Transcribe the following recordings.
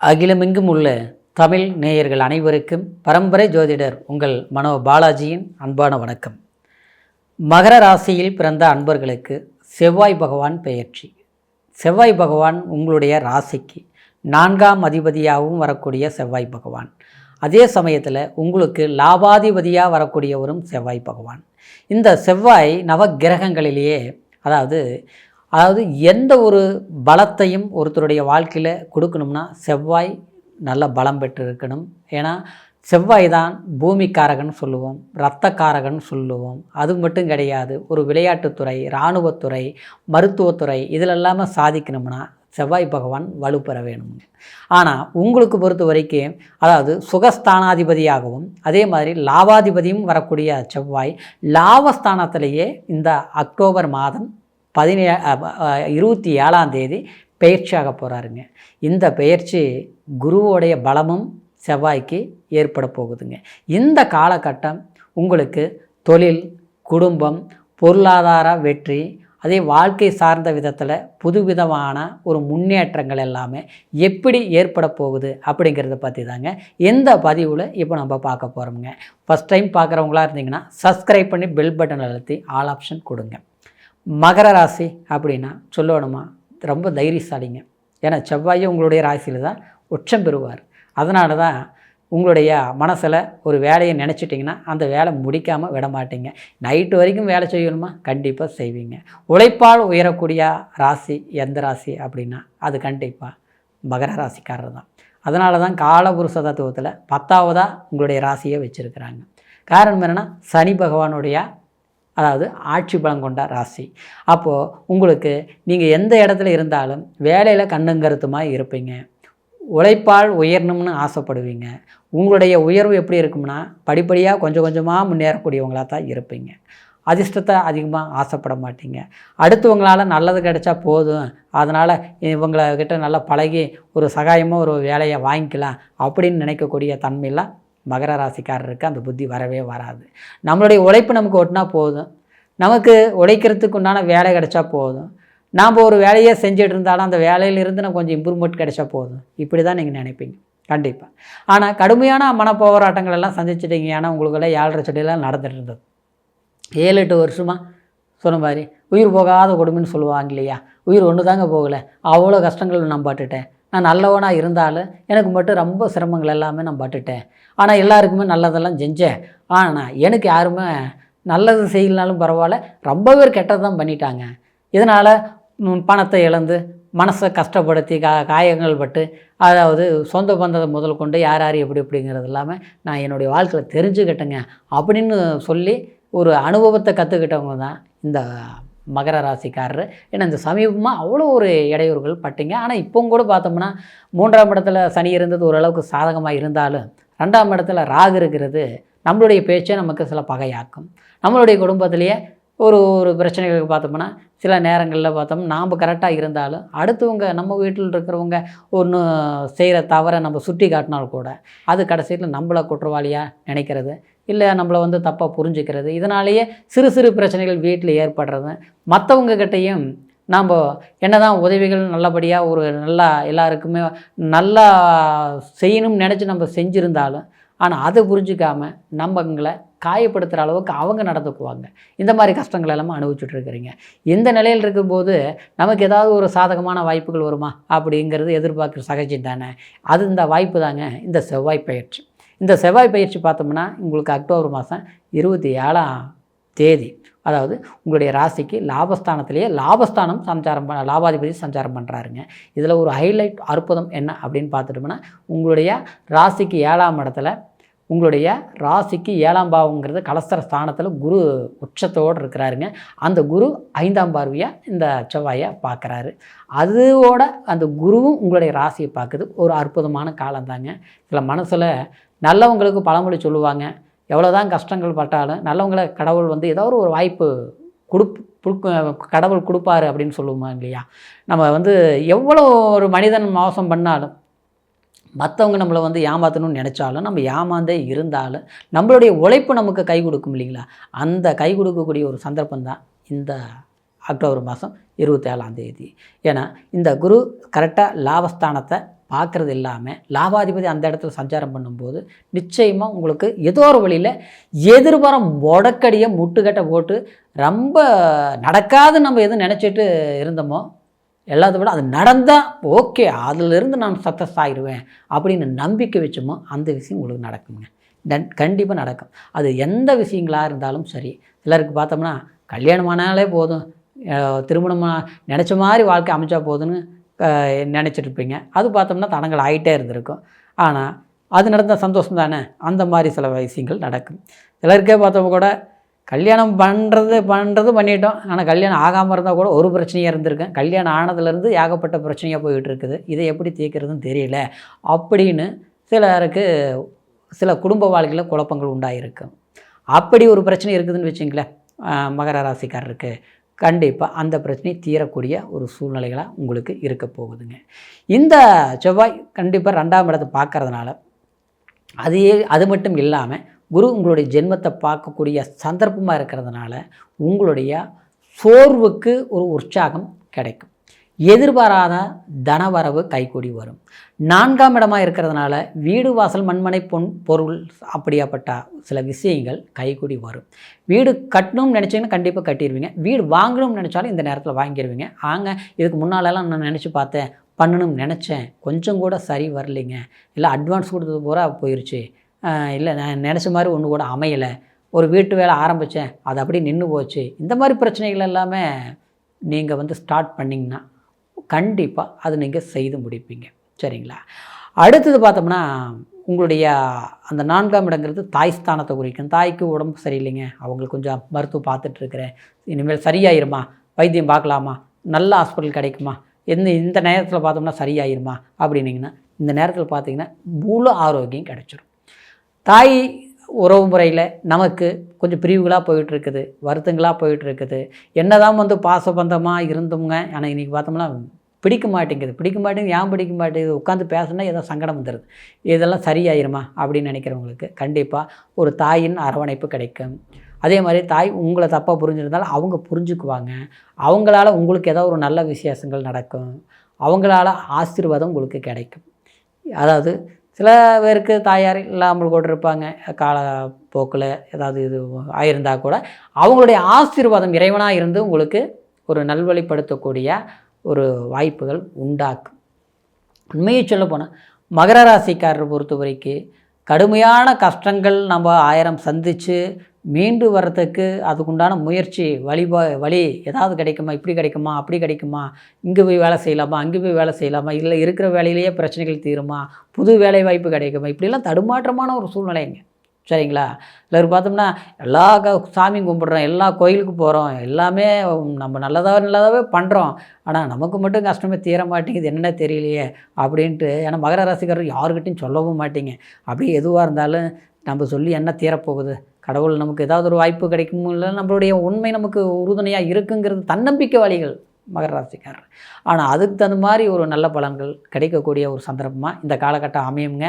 அகிலமெங்கும் உள்ள தமிழ் நேயர்கள் அனைவருக்கும் பரம்பரை ஜோதிடர் உங்கள் மனோ பாலாஜியின் அன்பான வணக்கம். மகர ராசியில் பிறந்த அன்பர்களுக்கு செவ்வாய் பகவான் பெயர்ச்சி. செவ்வாய் பகவான் உங்களுடைய ராசிக்கு 4ஆம் அதிபதியாகவும் வரக்கூடிய செவ்வாய் பகவான். அதே சமயத்தில் உங்களுக்கு லாபாதிபதியாக வரக்கூடியவரும் செவ்வாய் பகவான். இந்த செவ்வாய் நவ கிரகங்களிலேயே அதாவது எந்த ஒரு பலத்தையும் ஒருத்தருடைய வாழ்க்கையில் கொடுக்கணும்னா செவ்வாய் நல்ல பலம் பெற்று இருக்கணும். ஏன்னா செவ்வாய் தான் பூமிக்காரகன் சொல்லுவோம், இரத்தக்காரகன் சொல்லுவோம். அது மட்டும் கிடையாது, ஒரு விளையாட்டுத்துறை, இராணுவத்துறை, மருத்துவத்துறை இதிலெல்லாமல் சாதிக்கணும்னா செவ்வாய் பகவான் வலுப்பெற வேணும். ஆனால் உங்களுக்கு பொறுத்த வரைக்கும் சுகஸ்தானாதிபதியாகவும் அதே மாதிரி லாபாதிபதியும் வரக்கூடிய செவ்வாய் லாபஸ்தானத்திலேயே இந்த அக்டோபர் மாதம் 27ஆம் தேதி பெயர்ச்சியாக போகிறாருங்க. இந்த பெயர்ச்சி குருவோடைய பலமும் செவ்வாய்க்கு ஏற்பட போகுதுங்க. இந்த காலகட்டம் உங்களுக்கு தொழில், குடும்பம், பொருளாதார வெற்றி, அதே வாழ்க்கை சார்ந்த விதத்தில் புதுவிதமான ஒரு முன்னேற்றங்கள் எல்லாமே எப்படி ஏற்பட போகுது அப்படிங்கிறத பற்றி தாங்க இந்த பதிவில் இப்போ நம்ம பார்க்க போகிறோமுங்க. ஃபஸ்ட் டைம் பார்க்குறவங்களா இருந்தீங்கன்னா சப்ஸ்கிரைப் பண்ணி பெல் பட்டன் அழுத்தி ஆல் ஆப்ஷன் கொடுங்க. மகர ராசி அப்படின்னா சொல்லணுமா, ரொம்ப தைரியசாலிங்க. ஏன்னா செவ்வாயும் உங்களுடைய ராசியில் தான் உச்சம் பெறுவார். அதனால தான் உங்களுடைய மனசில் ஒரு வேலையை நினச்சிட்டிங்கன்னா அந்த வேலை முடிக்காமல் விட மாட்டீங்க. நைட்டு வரைக்கும் வேலை செய்யணுமா, கண்டிப்பாக செய்வீங்க. உழைப்பால் உயரக்கூடிய ராசி எந்த ராசி அப்படின்னா அது கண்டிப்பாக மகர ராசிக்காரர் தான். அதனால தான் காலபுருஷ தத்துவத்தில் 10ஆவதாக உங்களுடைய ராசியை வச்சுருக்கிறாங்க. காரணம் என்னென்னா சனி பகவானுடைய ஆட்சி பலம் கொண்ட ராசி. அப்போது உங்களுக்கு நீங்கள் எந்த இடத்துல இருந்தாலும் வேலையில் கண்ணுங்கருத்துமாக இருப்பீங்க. உழைப்பால் உயரணும்னு ஆசைப்படுவீங்க. உங்களுடைய உயர்வு எப்படி இருக்கும்னா படிப்படியாக கொஞ்சம் கொஞ்சமாக முன்னேறக்கூடியவங்களாக தான் இருப்பீங்க. அதிர்ஷ்டத்தை அதிகமாக ஆசைப்பட மாட்டீங்க. அடுத்தவங்களால் நல்லது கிடைச்சா போதும், அதனால் இவங்கக்கிட்ட நல்லா பழகி ஒரு சகாயமாக ஒரு வேலையை வாங்கிக்கலாம் அப்படின்னு நினைக்கக்கூடிய தன்மையெல்லாம் மகர ராசிக்காரருக்கு அந்த புத்தி வரவே வராது. நம்மளுடைய உழைப்பு நமக்கு ஒட்டினா போதும், நமக்கு உழைக்கிறதுக்கு உண்டான வேலை கிடைச்சா போதும், நாம் ஒரு வேலையே செஞ்சுட்டு இருந்தாலும் அந்த வேலையிலிருந்து நம்ம கொஞ்சம் இம்ப்ரூவ்மெண்ட் கிடைச்சா போதும், இப்படி தான் நீங்கள் நினைப்பீங்க கண்டிப்பாக. ஆனால் கடுமையான மனப்போராட்டங்கள் எல்லாம் சந்திச்சிட்டிங்க. ஏன்னா உங்களுக்கெல்லாம் 7.5 சடியெல்லாம் நடந்துட்டு இருந்தது 7-8 வருஷமாக. சொன்ன மாதிரி உயிர் போகாத கொடுமைன்னு சொல்லுவாங்க இல்லையா, உயிர் ஒன்று தாங்க போகலை, அவ்வளோ கஷ்டங்கள் நான் பட்டுட்டேன். நான் நல்லவனாக இருந்தாலும் எனக்கு மட்டும் ரொம்ப சிரமங்கள் எல்லாமே நான் பட்டுட்டேன். ஆனால் எல்லாருக்குமே நல்லதெல்லாம் செஞ்சேன். ஆனால் எனக்கு யாருமே நல்லது செய்யலனாலும் பரவாயில்ல, ரொம்ப பேர் கெட்டது தான் பண்ணிட்டாங்க. இதனால் பணத்தை இழந்து மனசை கஷ்டப்படுத்தி காயங்கள் பட்டு சொந்த பந்தத்தை முதல் கொண்டு யார் யார் எப்படி எப்படிங்கிறது இல்லாமல் நான் என்னுடைய வாழ்க்கையில் தெரிஞ்சுக்கிட்டேங்க அப்படின்னு சொல்லி ஒரு அனுபவத்தை கற்றுக்கிட்டவங்க தான் இந்த மகர ராசிக்காரர். ஏன்னா இந்த சமீபமாக அவ்வளோ ஒரு இடையூறுகள் பட்டிங்க. ஆனால் இப்போ கூட பார்த்தோம்னா 3ஆம் இடத்துல சனி இருந்தது ஓரளவுக்கு சாதகமாக இருந்தாலும் 2ஆம் இடத்துல ராகு இருக்கிறது நம்மளுடைய பேச்சை நமக்கு சில பகையாக்கும். நம்மளுடைய குடும்பத்திலேயே ஒரு பிரச்சனைகளுக்கு பார்த்தோம்னா சில நேரங்களில் பார்த்தோம்னா நாம் கரெக்டாக இருந்தாலும் அடுத்தவங்க நம்ம வீட்டில் இருக்கிறவங்க ஒன்று செய்கிற தவறை நம்ம சுட்டி காட்டினால் கூட அது கடைசியில் நம்மளை குற்றவாளியாக நினைக்கிறது, இல்லை நம்மளை தப்பாக புரிஞ்சுக்கிறது. இதனாலேயே சிறு சிறு பிரச்சனைகள் வீட்டில் ஏற்படுறது. மற்றவங்கக்கிட்டையும் நாம் என்ன தான் உதவிகள் நல்லபடியாக ஒரு நல்லா எல்லாருக்குமே நல்லா செய்யணும்னு நினச்சி நம்ம செஞ்சுருந்தாலும் ஆனால் அதை புரிஞ்சிக்காமல் நம்மங்களை காயப்படுத்துகிற அளவுக்கு அவங்க நடந்துக்குவாங்க. இந்த மாதிரி கஷ்டங்கள் எல்லாமே அனுபவிச்சுட்ருக்கிறீங்க. இந்த நிலையில் இருக்கும்போது நமக்கு ஏதாவது ஒரு சாதகமான வாய்ப்புகள் வருமா அப்படிங்கிறது எதிர்பார்க்குற சகஜம் தானே. அது இந்த வாய்ப்பு தாங்க இந்த செவ்வாய் பயிற்சி. இந்த செவ்வாய் பயிற்சி பார்த்தோம்னா உங்களுக்கு அக்டோபர் மாதம் 27ஆம் தேதி உங்களுடைய ராசிக்கு லாபஸ்தானத்திலேயே லாபாதிபதி சஞ்சாரம் பண்ணுறாருங்க. இதில் ஒரு ஹைலைட் அற்புதம் என்ன அப்படின்னு பார்த்துட்டோம்னா உங்களுடைய ராசிக்கு 7ஆம் இடத்துல உங்களுடைய ராசிக்கு 7ஆம் பாவங்கிறது கலஸ்தர ஸ்தானத்தில் குரு உச்சத்தோடு இருக்கிறாருங்க. அந்த குரு 5ஆம் பார்வையாக இந்த செவ்வாயை பார்க்குறாரு. அதோட அந்த குருவும் உங்களுடைய ராசியை பார்க்குது. ஒரு அற்புதமான காலம்தாங்க. சில மனசில் நல்லவங்களுக்கு பழமொழி சொல்லுவாங்க, எவ்வளோதான் கஷ்டங்கள் பட்டாலும் நல்லவங்களை கடவுள் ஏதாவது ஒரு வாய்ப்பு கடவுள் கொடுப்பாரு அப்படின்னு சொல்லுவோமா இல்லையா. நம்ம எவ்வளோ ஒரு மனிதன் மோசம் பண்ணாலும் மற்றவங்க நம்மளை ஏமாற்றணும்னு நினச்சாலும் நம்ம ஏமாந்தே இருந்தாலும் நம்மளுடைய உழைப்பு நமக்கு கை கொடுக்கும் இல்லைங்களா. அந்த கை கொடுக்கக்கூடிய ஒரு சந்தர்ப்பம் தான் இந்த அக்டோபர் மாதம் 27ஆம் தேதி. ஏன்னா இந்த குரு கரெக்டாக லாபஸ்தானத்தை பார்க்குறது இல்லாமல் லாபாதிபதி அந்த இடத்துல சஞ்சாரம் பண்ணும்போது நிச்சயமாக உங்களுக்கு ஏதோ ஒரு வழியில் எதிர்பார முடக்கடியை முட்டுக்கட்டை போட்டு ரொம்ப நடக்காது நம்ம எதுவும் நினச்சிட்டு இருந்தோமோ எல்லாத்த விட அது நடந்தால் ஓகே அதிலிருந்து நான் சக்ஸஸ் ஆகிடுவேன் அப்படின்னு நம்பிக்கை வச்சோமோ அந்த விஷயம் உங்களுக்கு நடக்குங்க. கண்டிப்பாக நடக்கும். அது எந்த விஷயங்களாக இருந்தாலும் சரி. சிலருக்கு பார்த்தோம்னா கல்யாணமானாலே போதும், திருமணமாக நினச்ச மாதிரி வாழ்க்கை அமைச்சா போதுன்னு நினச்சிட்ருப்பீங்க. அது பார்த்தோம்னா தடங்கள் ஆகிட்டே இருந்திருக்கும். ஆனால் அது நடந்தால் சந்தோஷம் தானே, அந்த மாதிரி சில விஷயங்கள் நடக்கும். சிலருக்கே பார்த்தப்போ கூட கல்யாணம் பண்ணுறது பண்ணிட்டோம், ஆனால் கல்யாணம் ஆகாமல் இருந்தால் கூட ஒரு பிரச்சனையாக இருந்திருக்கேன், கல்யாணம் ஆனதுலேருந்து ஏகப்பட்ட பிரச்சனையாக போயிட்டு இருக்குது, இதை எப்படி தீர்க்கிறதுன்னு தெரியல அப்படின்னு சிலருக்கு சில குடும்ப வாழ்க்கையில் குழப்பங்கள் உண்டாகிருக்கும். அப்படி ஒரு பிரச்சனை இருக்குதுன்னு வச்சுங்களேன் மகர ராசிக்காரருக்கு, கண்டிப்பாக அந்த பிரச்சனை தீரக்கூடிய ஒரு சூழ்நிலைகளாக உங்களுக்கு இருக்க போகுதுங்க. இந்த செவ்வாய் கண்டிப்பாக 2ஆம் இடத்தை பார்க்கறதுனால அது மட்டும் இல்லாமல் குரு உங்களுடைய ஜென்மத்தை பார்க்கக்கூடிய சந்தர்ப்பமாக இருக்கிறதுனால உங்களுடைய சோர்வுக்கு ஒரு உற்சாகம் கிடைக்கும். எதிர்பாராத தனவரவு கைகூடி வரும். 4ஆம் இடமாக இருக்கிறதுனால வீடு வாசல் மண்மனை பொருள் அப்படியாப்பட்ட சில விஷயங்கள் கைகூடி வரும். வீடு கட்டணும்னு நினச்சிங்கன்னா கண்டிப்பாக கட்டிடுவீங்க. வீடு வாங்கணும்னு நினச்சாலும் இந்த நேரத்தில் வாங்கிடுவீங்க. இதுக்கு முன்னாலெல்லாம் நான் நினச்சி பார்த்தேன், பண்ணணும்னு நினச்சேன், கொஞ்சம் கூட சரி வரலைங்க, இல்லை அட்வான்ஸ் கொடுத்தது பூரா போயிடுச்சு, இல்லை நான் நினச்ச மாதிரி ஒன்று கூட அமையலை, ஒரு வீட்டு வேலை ஆரம்பித்தேன் அது அப்படியே நின்று போச்சு, இந்த மாதிரி பிரச்சனைகள் எல்லாமே நீங்கள் ஸ்டார்ட் பண்ணிங்கன்னா கண்டிப்பாக அது நீங்கள் செய்து முடிப்பீங்க. சரிங்களா? அடுத்தது பார்த்தோம்னா உங்களுடைய அந்த 4ஆம் இடங்கிறது தாய் ஸ்தானத்தை குறிக்கும். தாய்க்கு உடம்பு சரியில்லைங்க, அவங்களுக்கு கொஞ்சம் மருத்துவம் பார்த்துட்ருக்குறேன், இனிமேல் சரியாயிருமா, வைத்தியம் பார்க்கலாமா, நல்ல ஹாஸ்பிட்டல் கிடைக்குமா, இந்த நேரத்தில் பார்த்தோம்னா சரியாயிருமா அப்படின்னிங்கன்னா இந்த நேரத்தில் பார்த்தீங்கன்னா முழு ஆரோக்கியம் கிடைச்சிடும். தாய் உறவு முறையில் நமக்கு கொஞ்சம் பிரிவுகளாக போயிட்டுருக்குது, வருத்தங்களாக போயிட்டுருக்குது, என்ன தான் பாசபந்தமாக இருந்தோங்க, ஆனால் இன்றைக்கி பார்த்தோம்னா பிடிக்க மாட்டேங்குது. ஏன் பிடிக்க மாட்டேங்குது, உட்காந்து பேசுனா ஏதோ சங்கடம் வந்துடுது, இதெல்லாம் சரியாயிருமா அப்படின்னு நினைக்கிறவங்களுக்கு கண்டிப்பாக ஒரு தாயின் அரவணைப்பு கிடைக்கும். அதே மாதிரி தாய் உங்களை தப்பாக புரிஞ்சிருந்தாலும் அவங்க புரிஞ்சுக்குவாங்க. அவங்களால உங்களுக்கு ஏதோ ஒரு நல்ல விசேஷங்கள் நடக்கும், அவங்களால ஆசீர்வாதம் உங்களுக்கு கிடைக்கும். அதாவது சில பேருக்கு தாயார் இல்லாமல் கூட இருப்பாங்க, காலப்போக்கில் ஏதாவது இது ஆயிருந்தால் கூட அவங்களுடைய ஆசீர்வாதம் இறைவனாக இருந்து உங்களுக்கு ஒரு நல்வழிப்படுத்தக்கூடிய ஒரு வாய்ப்புகள் உண்டாக்கும். உண்மையை சொல்ல போனால் மகர ராசிக்காரரை பொறுத்த வரைக்கும் கடுமையான கஷ்டங்கள் நம்ம 1000 சந்தித்து மீண்டு வர்றதுக்கு அதுக்குண்டான முயற்சி வழி ஏதாவது கிடைக்குமா, இப்படி கிடைக்குமா, அப்படி கிடைக்குமா, இங்கே போய் வேலை செய்யலாமா, அங்கே போய் வேலை செய்யலாமா, இல்லை இருக்கிற வேலையிலேயே பிரச்சனைகள் தீருமா, புது வேலை வாய்ப்பு கிடைக்குமா, இப்படிலாம் தடுமாற்றமான ஒரு சூழ்நிலைங்க. சரிங்களா? இல்லை பார்த்தோம்னா எல்லா சாமி கும்பிட்றோம், எல்லா கோயிலுக்கு போகிறோம், எல்லாமே நம்ம நல்லதாகவே பண்ணுறோம், ஆனால் நமக்கு மட்டும் கஷ்டமே தீர மாட்டேங்குது, என்னென்ன தெரியலையே அப்படின்ட்டு. ஏன்னா மகர ராசிக்காரர் யாருக்கிட்டையும் சொல்லவும் மாட்டீங்க. அப்படியே எதுவாக இருந்தாலும் நம்ம சொல்லி என்ன தீரப்போகுது, கடவுள் நமக்கு ஏதாவது ஒரு வாய்ப்பு கிடைக்கும், இல்லை நம்மளுடைய உண்மை நமக்கு உறுதுணையாக இருக்குங்கிறது தன்னம்பிக்கை வழிகள் மகர ராசிக்காரர். ஆனால் அதுக்கு தகுந்த மாதிரி ஒரு நல்ல பலன்கள் கிடைக்கக்கூடிய ஒரு சந்தர்ப்பமாக இந்த காலகட்டம் அமையுங்க.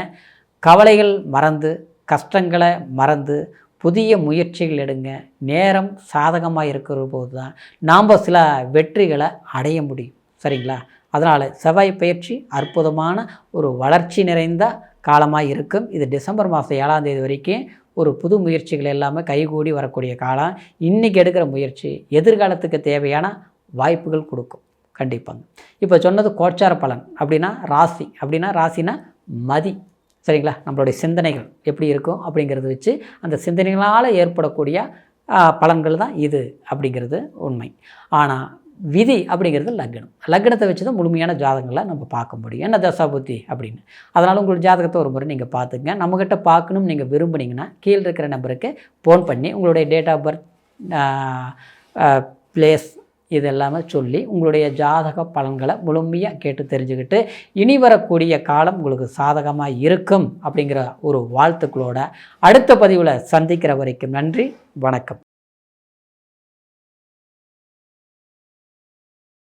கவலைகள் மறந்து, கஷ்டங்களை மறந்து புதிய முயற்சிகள் எடுங்க. நேரம் சாதகமாக இருக்கிற போது தான் நாம் சில வெற்றிகளை அடைய முடியும். சரிங்களா? அதனால் செவ்வாய் பயிற்சி அற்புதமான ஒரு வளர்ச்சி நிறைந்த காலமாக இருக்கும். இது டிசம்பர் மாதம் 7ஆம் தேதி வரைக்கும் ஒரு புது முயற்சிகள் எல்லாமே கைகூடி வரக்கூடிய காலம். இன்றைக்கி எடுக்கிற முயற்சி எதிர்காலத்துக்கு தேவையான வாய்ப்புகள் கொடுக்கும் கண்டிப்பாங்க. இப்போ சொன்னது கோச்சார பலன் அப்படின்னா ராசி, ராசினா மதி. சரிங்களா? நம்மளுடைய சிந்தனைகள் எப்படி இருக்கும் அப்படிங்கிறத வச்சு அந்த சிந்தனைகளால் ஏற்படக்கூடிய பலன்கள் தான் இது அப்படிங்கிறது உண்மை. ஆனால் விதி அப்படிங்கிறது லக்னத்தை வச்சு தான் முழுமையான ஜாதகங்களை நம்ம பார்க்க முடியும், என்ன தசா புத்தி அப்படின்னு. அதனால் உங்களோட ஜாதகத்தை ஒரு முறை நீங்கள் பார்த்துங்க. நம்மக்கிட்ட பார்க்கணும்னு நீங்கள் விரும்புனீங்கன்னா கீழே இருக்கிற நம்பருக்கு ஃபோன் பண்ணி உங்களுடைய டேட் ஆஃப் பர்த், பிளேஸ் இது எல்லாமே சொல்லி உங்களுடைய ஜாதக பலன்களை முழுமையாக கேட்டு தெரிஞ்சுக்கிட்டு இனி வரக்கூடிய காலம் உங்களுக்கு சாதகமாக இருக்கும் அப்படிங்கிற ஒரு வாழ்த்துக்களோட அடுத்த பதிவில் சந்திக்கிற வரைக்கும் நன்றி, வணக்கம்.